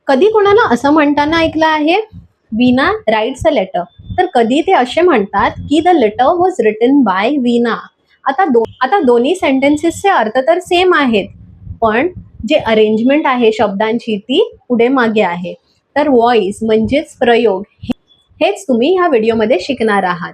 कधी कोणाला असं म्हणताना ऐकलं आहे, वीणा राईट्स अ लेटर. तर कधी ते असे म्हणतात की the letter was written by Veena. आता दोन्ही सेंटेन्सेसचे अर्थ तर सेम आहेत, पण जे अरेंजमेंट आहे शब्दांची ती पुढे मागे आहे. तर व्हॉइस म्हणजेच प्रयोग, हेच तुम्ही ह्या व्हिडिओमध्ये शिकणार आहात.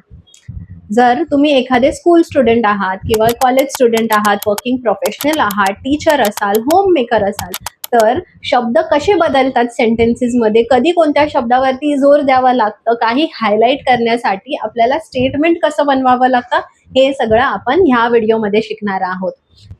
जर तुम्ही एखादे स्कूल स्टुडंट आहात किंवा कॉलेज स्टुडंट आहात, वर्किंग प्रोफेशनल आहात, टीचर असाल, होम मेकर असाल, तर शब्द कसे बदलतात सेंटेन्सेसमध्ये, कधी कोणत्या शब्दावरती जोर द्यावा लागतं, काही हायलाईट करण्यासाठी आपल्याला स्टेटमेंट कसं बनवावं लागतं, हे सगळं आपण ह्या व्हिडिओमध्ये शिकणार आहोत.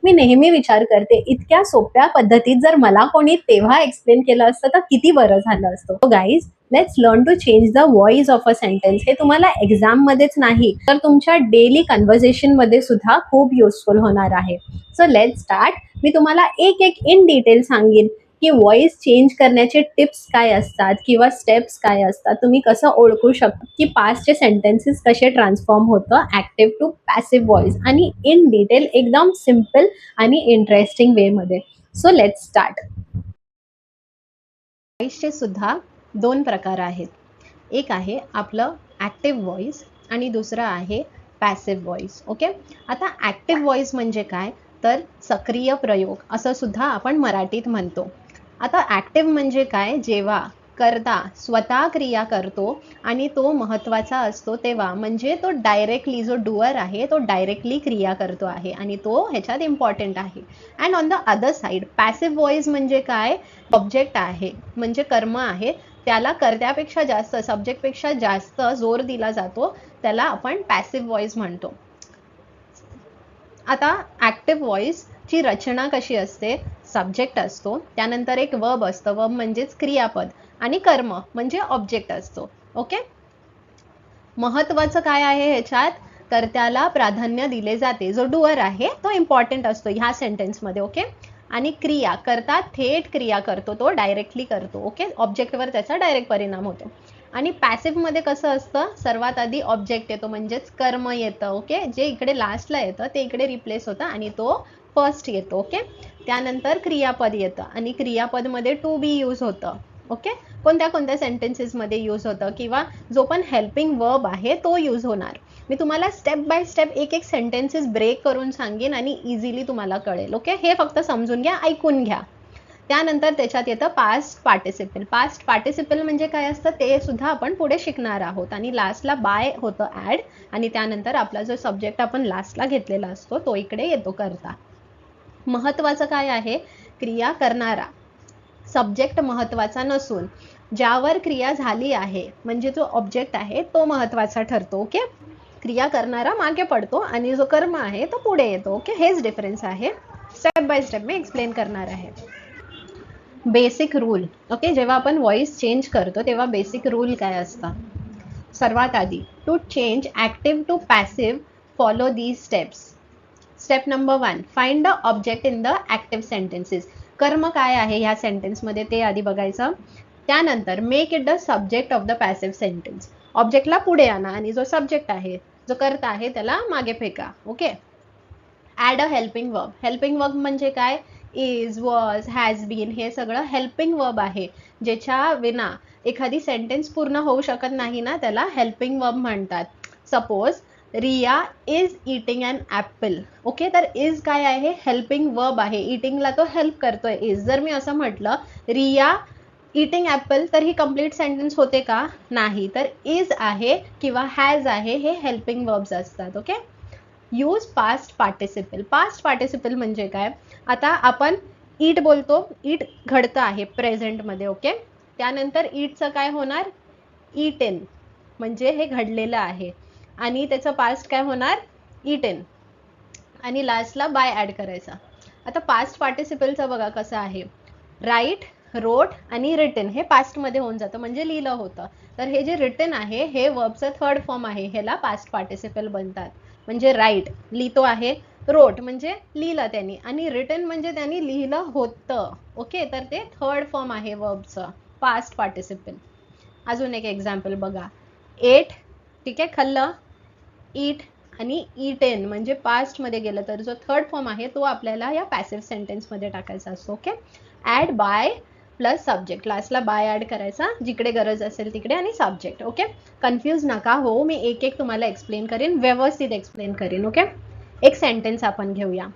मी नेहमी विचार करते, इतक्या सोप्या पद्धतीत जर मला कोणी तेव्हा एक्सप्लेन केलं असतं तर किती बरं झालं असतं. Guys, let's learn to change the voice of a sentence. हे तुम्हाला एक्झाममध्येच नाही तर तुमच्या डेली कन्व्हर्सेशनमध्ये सुद्धा खूप युजफुल होणार आहे. So let's start. मी तुम्हाला एक एक इन डिटेल सांगेन की व्हॉइस चेंज करण्याचे टिप्स काय असतात किंवा स्टेप्स काय असतात, तुम्ही कसं ओळखू शकता की पास्टचे सेंटेन्सेस कसे ट्रान्सफॉर्म होतं ॲक्टिव्ह टू पॅसिव्ह व्हॉइस, आणि इन डिटेल एकदम सिम्पल आणि इंटरेस्टिंग वेमध्ये. So let's start. व्हॉइसचे सुद्धा दोन प्रकार आहेत. एक आहे आपलं ॲक्टिव्ह व्हॉइस आणि दुसरं आहे पॅसिव्ह व्हॉइस. ओके, आता ॲक्टिव्ह व्हॉइस म्हणजे काय, तर सक्रिय प्रयोग असं सुद्धा आपण मराठीत म्हणतो. आता ॲक्टिव्ह म्हणजे काय, जेव्हा करता स्वतः क्रिया करतो आणि तो महत्त्वाचा असतो तेव्हा, म्हणजे तो डायरेक्टली, जो डुअर आहे तो डायरेक्टली क्रिया करतो आहे आणि तो ह्याच्यात इम्पॉर्टंट आहे. And on the other side passive voice म्हणजे काय, ऑब्जेक्ट आहे म्हणजे कर्म आहे, त्याला कर्त्यापेक्षा जास्त, सब्जेक्टपेक्षा जास्त जोर दिला जातो, त्याला आपण पॅसिव्ह व्हॉइस म्हणतो. आता ॲक्टिव्ह व्हॉइसची रचना कशी असते, सब्जेक्ट असतो, त्यानंतर एक वर्ब असतं, वर्ब म्हणजेच क्रियापद, आणि कर्म म्हणजे ऑब्जेक्ट असतो. ओके, महत्त्वाचं काय आहे ह्याच्यात, कर्त्याला प्राधान्य दिले जाते, जो डुअर आहे तो इम्पॉर्टंट असतो ह्या सेंटेन्समध्ये. ओके, आणि क्रिया, करता थेट क्रिया करतो, तो डायरेक्टली करतो. ओके, ऑब्जेक्टवर त्याचा डायरेक्ट परिणाम होतो. आणि पॅसिव्ह मध्ये कसं असतं, सर्वात आधी ऑब्जेक्ट येतो म्हणजेच कर्म येतं. ओके, जे इकडे लास्टला येतं ते इकडे रिप्लेस होतं आणि तो फर्स्ट येतो. ओके, त्यानंतर क्रियापद येतं आणि क्रियापद मध्ये टू बी यूज होतं. ओके, कोणत्या कोणत्या सेंटेन्सेसमध्ये यूज होतं, किंवा जो पण हेल्पिंग वर्ब आहे तो यूज होणार. मी तुम्हाला स्टेप बाय स्टेप एक एक सेंटेन्सेस ब्रेक करून सांगेन आणि इझिली तुम्हाला कळेल. ओके, हे फक्त समजून घ्या, ऐकून घ्या. त्यानंतर त्याच्यात येतं पास्ट पार्टिसिपल. पास्ट पार्टिसिपल म्हणजे काय असतं ते सुद्धा आपण पुढे शिकणार आहोत. आणि लास्टला बाय होतं ॲड, आणि त्यानंतर आपला जो सब्जेक्ट आपण लास्टला घेतलेला असतो तो इकडे येतो करता. महत्त्वाचं काय आहे, क्रिया करणारा, सब्जेक्ट महत्त्वाचा नसून ज्यावर क्रिया झाली आहे म्हणजे जो ऑब्जेक्ट आहे तो महत्त्वाचा ठरतो. ओके, क्रिया करणारा मागे पडतो आणि जो कर्म आहे तो पुढे येतो. ओके, हेच डिफरन्स आहे. Step by step me explain करणार आहे. Basic rule. ओके, जेव्हा आपण व्हॉइस चेंज करतो तेव्हा बेसिक रूल काय असतात, सर्वात आधी to change active to passive follow these steps. Step number 1, find the object in the active sentences. कर्म काय आहे ह्या सेंटेन्समध्ये ते आधी बघायचं. त्यानंतर make it the subject of the passive sentence. ऑब्जेक्टला पुढे आणा आणि जो सब्जेक्ट आहे, जो करता आहे, त्याला मागे फेका. Okay, add a helping verb. Helping verb म्हणजे काय, इज, वॉज, हॅज बीन, हे सगळं हेल्पिंग वर्ब आहे. ज्याच्या विना एखादी सेंटेन्स पूर्ण होऊ शकत नाही ना, त्याला हेल्पिंग वर्ब म्हणतात. Suppose Riya is eating an apple. Okay, तर इज काय आहे, हेल्पिंग वर्ब आहे, इटिंगला तो हेल्प करतोय इज. जर मी असं म्हटलं रिया इटिंग ॲपल, तर ही कंप्लीट सेंटेन्स होते का, नाही. तर इज आहे किंवा हॅज आहे हे हेल्पिंग वर्ब्स असतात. Okay, use past participle. Past participle म्हणजे काय, आता आपण ईट बोलतो, ईट घडतं आहे प्रेझेंटमध्ये. ओके, त्यानंतर ईटचं काय होणार, ईटेन, म्हणजे हे घडलेलं आहे, आणि त्याचं पास्ट काय होणार, ईटेन, आणि लास्टला बाय ॲड करायचा. आता पास्ट पार्टिसिपलचं बघा कसं आहे, राईट, रोट आणि रिटन हे पास्टमध्ये होऊन जातं, म्हणजे लिहिलं होतं. तर हे जे रिटन आहे हे वर्बचं थर्ड फॉर्म आहे, ह्याला पास्ट पार्टिसिपल बनतात. म्हणजे राईट लिहितो आहे, रोट म्हणजे लिहिलं त्यांनी, आणि रिटन म्हणजे त्यांनी लिहिलं होतं. ओके, तर ते थर्ड फॉर्म आहे वर्बचं, पास्ट पार्टिसिपल. अजून एक एक्झाम्पल बघा, एट, ठीक आहे, खाल्लं, ईट, आणि ईटेन म्हणजे पास्टमध्ये गेलं तर जो थर्ड फॉर्म आहे तो आपल्याला या पॅसिव्ह सेंटेन्समध्ये टाकायचा असतो. Okay, add by plus subject, लास्टला बाय ऍड करायचा जिकडे गरज असेल तिकडे आणि सब्जेक्ट. ओके, कन्फ्यूज नका हो, मी एक एक तुम्हाला एक्सप्लेन करेन, व्यवस्थित एक्सप्लेन करेन. ओके, एक सेंटेन्स आपण घेऊया.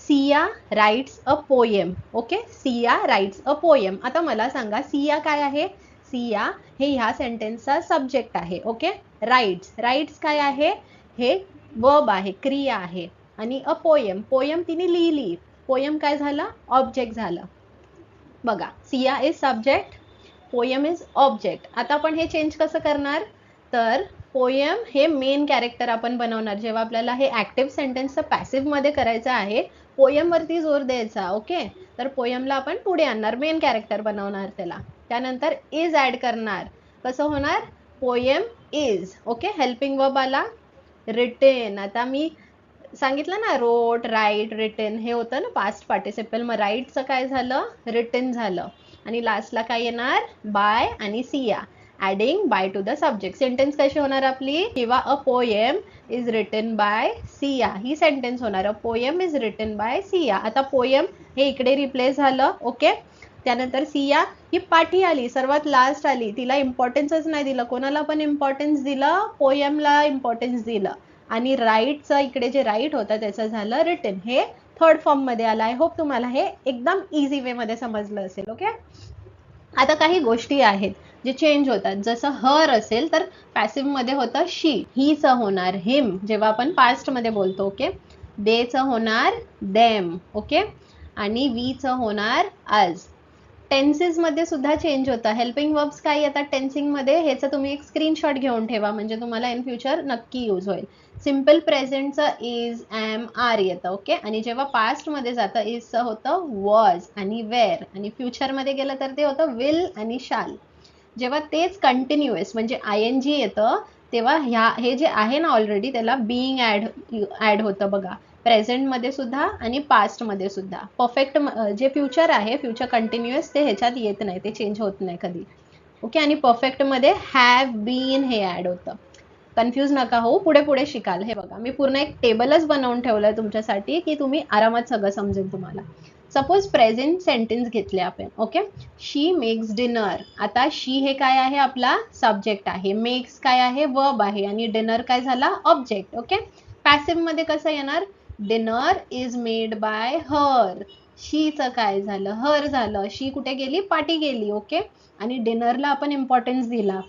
Siya rights a poem. Okay, Siya rights a poem. आता मला सांगा सिया काय आहे? सिया हे ह्या सेंटेन्सचा सब्जेक्ट आहे. ओके, राइट्स, राइट्स काय आहे? हे वर्ब आहे, क्रिया आहे. आणि अ पोएम, पोएम तिने लिहिली, पोएम काय झालं? ऑब्जेक्ट झालं. बघा, Siya is subject, poem is object. आता आपण हे चेंज कसं करणार? तर पोएम हे मेन कॅरेक्टर आपण बनवणार. जेव्हा आपल्याला हे ऍक्टिव्ह सेंटेन्सचं पॅसिव्ह मध्ये करायचं आहे, पोएम वरती जोर द्यायचा. ओके, तर पोएमला आपण पुढे आणणार, मेन कॅरेक्टर बनवणार त्याला. त्यानंतर इज ऍड करणार. कसं होणार? Poem is. Okay, helping verb आला. रिटेन, आता मी सांगितलं ना, रोट, राईट, रिटन हे होतं ना पास्ट पार्टिसिपल, मग राईटचं काय झालं? रिटन झालं. आणि लास्टला काय येणार? बाय आणि Siya, adding by to the subject. Sentence कशी होणार आपली? किंवा a poem is written by Siya, ही सेंटेन्स होणार. A poem is written by Siya. आता पोएम हे इकडे रिप्लेस झालं. ओके, त्यानंतर सिया ही पाठी आली, सर्वात लास्ट आली, तिला इम्पॉर्टन्सच नाही दिलं. कोणाला पण इम्पॉर्टन्स दिलं? पोएमला इम्पॉर्टन्स दिलं. आणि राईटचं इकडे जे राईट होतं त्याचं झालं रिटन, हे थर्ड फॉर्म मध्ये आलं. आय होप तुम्हाला हे एकदम इझी वे मध्ये समजलं असेल. ओके, आता काही गोष्टी आहेत जे चेंज होतात. जसं हर असेल तर पॅसिव्ह मध्ये होतं शी, हीचं होणार हिम जेव्हा आपण पास्ट मध्ये बोलतो. ओके, देचं होणार देम. ओके, आणि वीचं होणार आज. टेन्सेस मध्ये सुद्धा चेंज होतं. हेल्पिंग वर्ब्स काय येतात टेन्सिंग मध्ये, ह्याचा तुम्ही एक स्क्रीनशॉट घेऊन ठेवा, म्हणजे तुम्हाला इन फ्युचर नक्की यूज होईल. सिम्पल प्रेझेंटचं इज, एम, आर येतं. ओके, आणि जेव्हा पास्ट मध्ये जातं इजचं होतं वॉज आणि वेअर, आणि फ्युचर मध्ये गेलं तर ते होतं विल आणि शाल. जेव्हा तेच कंटिन्युअस म्हणजे आय एन जी येतं, तेव्हा हे जे आहे ना ऑलरेडी त्याला बीइंग ऍड होतं. बघा, प्रेझेंट मध्ये सुद्धा आणि पास्ट मध्ये सुद्धा. परफेक्ट जे फ्युचर आहे, फ्युचर कंटिन्युअस, ते ह्याच्यात येत नाही, ते चेंज होत नाही कधी. ओके, आणि परफेक्ट मध्ये हॅव, बीन हे ऍड होतं. कन्फ्यूज नका हो, पुढे पुढे शिकाल. हे बघा, मी पूर्ण एक टेबलच बनवून ठेवलंय तुमच्यासाठी की तुम्ही आरामात सगळं समजेल तुम्हाला. सपोज प्रेझेंट सेंटेन्स घेतले आपण. ओके, शी मेक्स डिनर. आता शी हे काय आहे? आपला सब्जेक्ट आहे. मेक्स काय आहे? वर्ब आहे. आणि डिनर काय झाला? ऑब्जेक्ट. ओके, पॅसिव्ह मध्ये कसं येणार? Dinner is made by her. शीचं काय झालं? हर झालं. शी कुठे गेली? पाठी गेली. ओके, आणि डिनरला आपण इम्पॉर्टन्स दिला,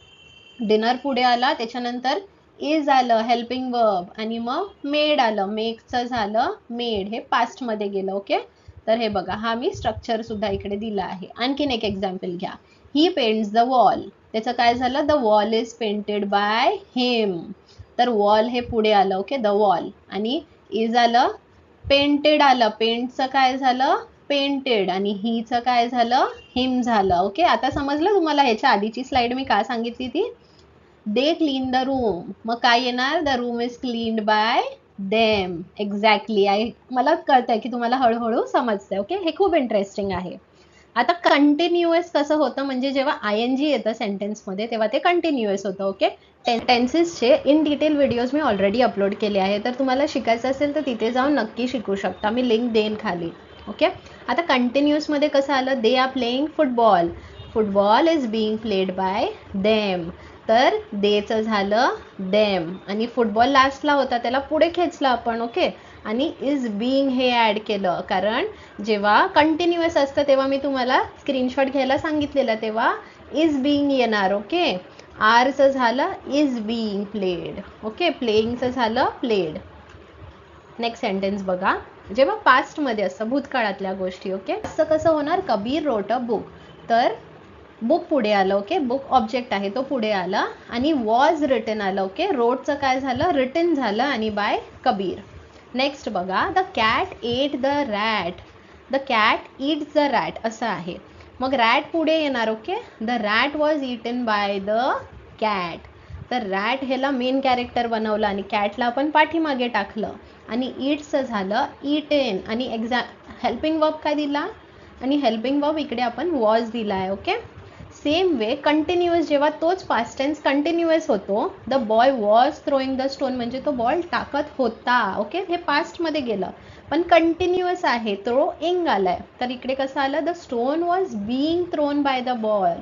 डिनर पुढे आला, त्याच्यानंतर इज आलं हेल्पिंग वर्ब, आणि मग मेड आलं, मेकचं झालं मेड, हे पास्ट मध्ये गेलं. ओके, तर हे बघा, हा मी स्ट्रक्चर सुद्धा इकडे दिला आहे. आणखीन एक एक्झाम्पल घ्या. ही पेंट्स द वॉल. त्याचं काय झालं? The wall is painted by him. तर वॉल हे पुढे आलं. ओके, द वॉल, आणि इज आलं, पेंटेड आलं, पेंटचं काय झालं? पेंटेड, आणि हीचं काय झालं? हिम झालं. ओके, आता समजलं तुम्हाला? ह्याच्या आधीची स्लाइड मी काय सांगितली ती? दे क्लीन द रूम, मग काय येणार? The room is cleaned bye them. Exactly, मला कळतंय की तुम्हाला हळूहळू समजतंय. ओके, हे खूप इंटरेस्टिंग आहे. आता कंटिन्युअस कसं होतं? म्हणजे जेव्हा आय एन जी येतं सेंटेन्स मध्ये तेव्हा ते कंटिन्युअस होतं. ओके, टेन्सेसचे इन डिटेल व्हिडिओज मी ऑलरेडी अपलोड केले आहे, तर तुम्हाला शिकायचं असेल तर तिथे जाऊन नक्की शिकू शकता, मी लिंक देईन खाली. ओके, आता कंटिन्युअस मध्ये कसं आलं? They are playing football. Football is being played by them. तर देचं झालं देम, आणि फुटबॉल लास्टला होता त्याला पुढे खेचलं आपण. ओके, आणि इज बीइंग हे ऍड केलं, कारण जेव्हा कंटिन्युअस असतं तेव्हा मी तुम्हाला स्क्रीनशॉट घ्यायला सांगितलेलं, तेव्हा इज बीइंग येणार. ओके, आरचं झालं इज बीइंग प्लेड. ओके, प्लेइंगचं झालं प्लेड. नेक्स्ट सेंटेन्स बघा, जेव्हा पास्ट मध्ये असतं, भूतकाळातल्या गोष्टी. ओके, असं कसं होणार? Kabir wrote a book. तर बुक पुढे आलं. ओके, बुक ऑब्जेक्ट आहे तो पुढे आला, आणि वॉज रिटन आलं. ओके, रोटचं काय झालं? रिटन झालं, आणि बाय कबीर. नेक्स्ट बघा, the cat ate the rat. The cat eats the rat असं आहे, मग रॅट पुढे येणार. Okay, the rat was eaten by the cat. तर रॅट ह्याला मेन कॅरेक्टर बनवलं, आणि कॅटला आपण पाठीमागे टाकलं, आणि इट्सचं झालं इटेन, आणि हेल्पिंग वर्ब काय दिला? आणि हेल्पिंग वर्ब इकडे आपण वॉज दिला आहे. ओके, सेम वे कंटिन्युअस, जेव्हा तोच पास्ट टेन्स कंटिन्युअस होतो, the boy was throwing the stone म्हणजे तो बॉल टाकत होता. ओके, हे पास्टमध्ये गेलं, पण कंटिन्युअस आहे, थ्रोइंग आलाय, तर इकडे कसं आलं, the stone was being thrown by the boy.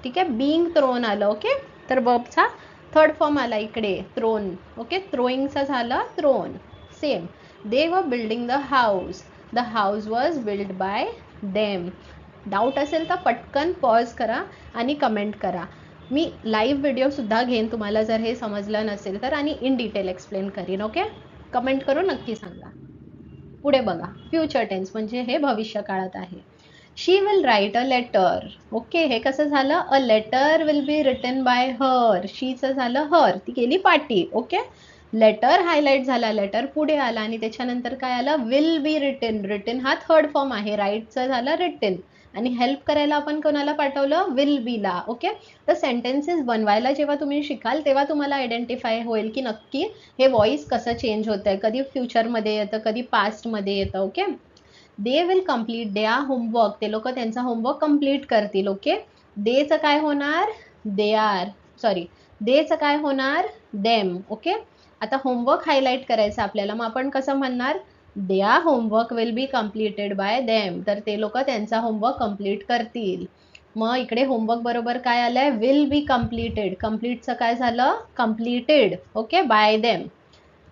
ठीक आहे, बीइंग थ्रोन आलं. ओके, तर वर्बचा थर्ड फॉर्म आला इकडे, थ्रोन. ओके, थ्रोईंगचा झाला throne. Same, they were building the house, the house was build by them. Doubt असेल तर पटकन पॉज करा आणि कमेंट करा. मी लाईव्ह व्हिडिओसुद्धा घेईन तुम्हाला जर हे समजलं नसेल तर, आणि इन डिटेल एक्सप्लेन करीन. ओके, कमेंट करून नक्की सांगा. पुढे बघा, फ्युचर टेन्स म्हणजे हे भविष्य काळात आहे. She will write a letter. Okay, हे कसं झालं, a letter will be written by her. शीचं झालं हर, ती केली पाटी. ओके, लेटर हायलाइट झाला, लेटर पुढे आला, आणि त्याच्यानंतर काय आलं, विल बी रिटन. रिटन हा थर्ड फॉर्म आहे, राईटचं झालं रिटन, आणि हेल्प करायला आपण कोणाला पाठवलं, विल बीला. ओके, तर सेंटेन्सेस बनवायला जेव्हा तुम्ही शिकाल तेव्हा तुम्हाला आयडेंटिफाय होईल की नक्की हे व्हॉइस कसं चेंज होतंय, कधी फ्युचरमध्ये येतं, कधी पास्टमध्ये येतं. Okay, they will complete their homework, ते लोक त्यांचा होमवर्क कम्प्लीट करतील. ओके, देचं काय होणार, दे आर, सॉरी, देचं काय होणार, देम. ओके, आता होमवर्क हायलाइट करायचं आपल्याला, मग आपण कसं म्हणणार, their homework will be completed by them, तर ते लोक त्यांचा होमवर्क कम्प्लीट करतील. मग इकडे होमवर्क बरोबर काय आलंय, विल बी कम्प्लिटेड. कम्प्लीटचं काय झालं, completed. Okay, bye them.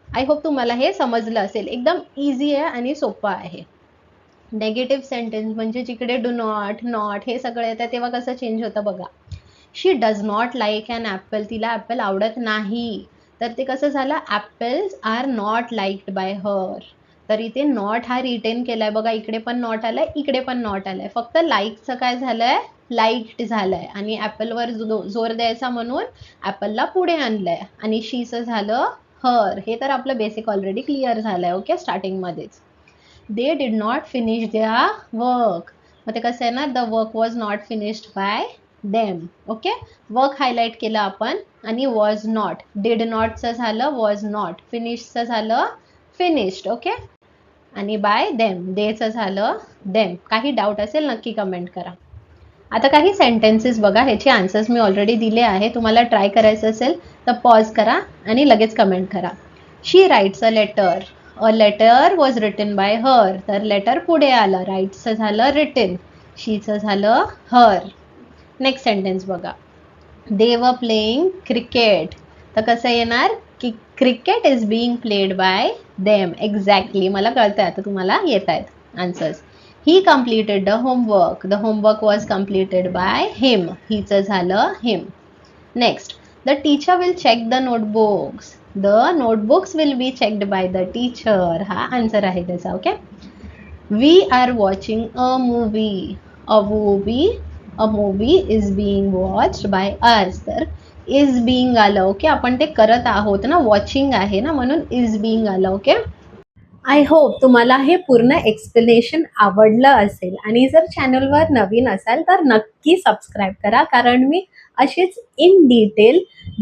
I hope तुम्हाला हे समजलं असेल, एकदम इझी आहे आणि सोपं आहे. नेगेटिव्ह सेंटेन्स म्हणजे जिकडे डू नॉट, नॉट हे सगळं येतं तेव्हा कसं चेंज होतं बघा. She does not like an apple, तिला ॲपल आवडत नाही, तर ते कसं झालं, apples are not liked by her. तर इथे नॉट हा रिटेन केलाय बघा, इकडे पण नॉट आलाय, इकडे पण नॉट आलाय, फक्त लाईकचं काय झालंय, लाईक्ड झालंय, आणि ॲपलवर जोर द्यायचा म्हणून ॲपलला पुढे आणलंय, आणि शीचं झालं हर. हे तर आपलं बेसिक ऑलरेडी क्लिअर झालंय. ओके, स्टार्टिंगमध्येच. They did not finish their work, मग ते कसं आहे ना, the work was not finished by them. Okay, work highlight केलं आपण, आणि वॉज नॉट, डिड नॉटचं झालं वॉज नॉट, फिनिशचं झालं फिनिश्ड. ओके, आणि बाय देम, देचं झालं देम. काही डाऊट असेल नक्की कमेंट करा. आता काही सेंटेन्सेस बघा, ह्याचे आन्सर्स मी ऑलरेडी दिले आहे, तुम्हाला ट्राय करायचं असेल तर पॉज करा आणि लगेच कमेंट करा. She writes a letter, a letter was written by her, तर लेटर पुढे आलं, राईट्सचं झालं रिटन, शीचं झालं हर. नेक्स्ट सेंटेन्स बघा, दे वर प्लेइंग क्रिकेट, तर कसं येणार की cricket is being played by them. Exactly, मला कळतंय आता तुम्हाला येत आहेत answers. He completed the homework, the homework was completed by him, हिचं झालं him. Next, the teacher will check the notebooks, the notebooks will be checked by the teacher, हा answer आहे त्याचा. Okay, we are watching a movie, a movie is being watched by us, तर is being आलं. Okay, आपण ते करत आहोत ना, वॉचिंग आहे ना, म्हणून इज बिईंग आलं. ओके, आय होप तुम्हाला हे पूर्ण एक्सप्लेनेशन आवडलं असेल, आणि जर चॅनलवर नवीन असाल तर नक्की सबस्क्राईब करा, कारण मी अशीच इन डिटेल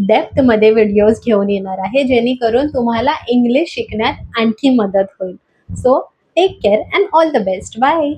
डेप्थमध्ये व्हिडिओज घेऊन येणार आहे, जेणेकरून तुम्हाला इंग्लिश शिकण्यात आणखी मदत होईल. So take care and all the best. Bye.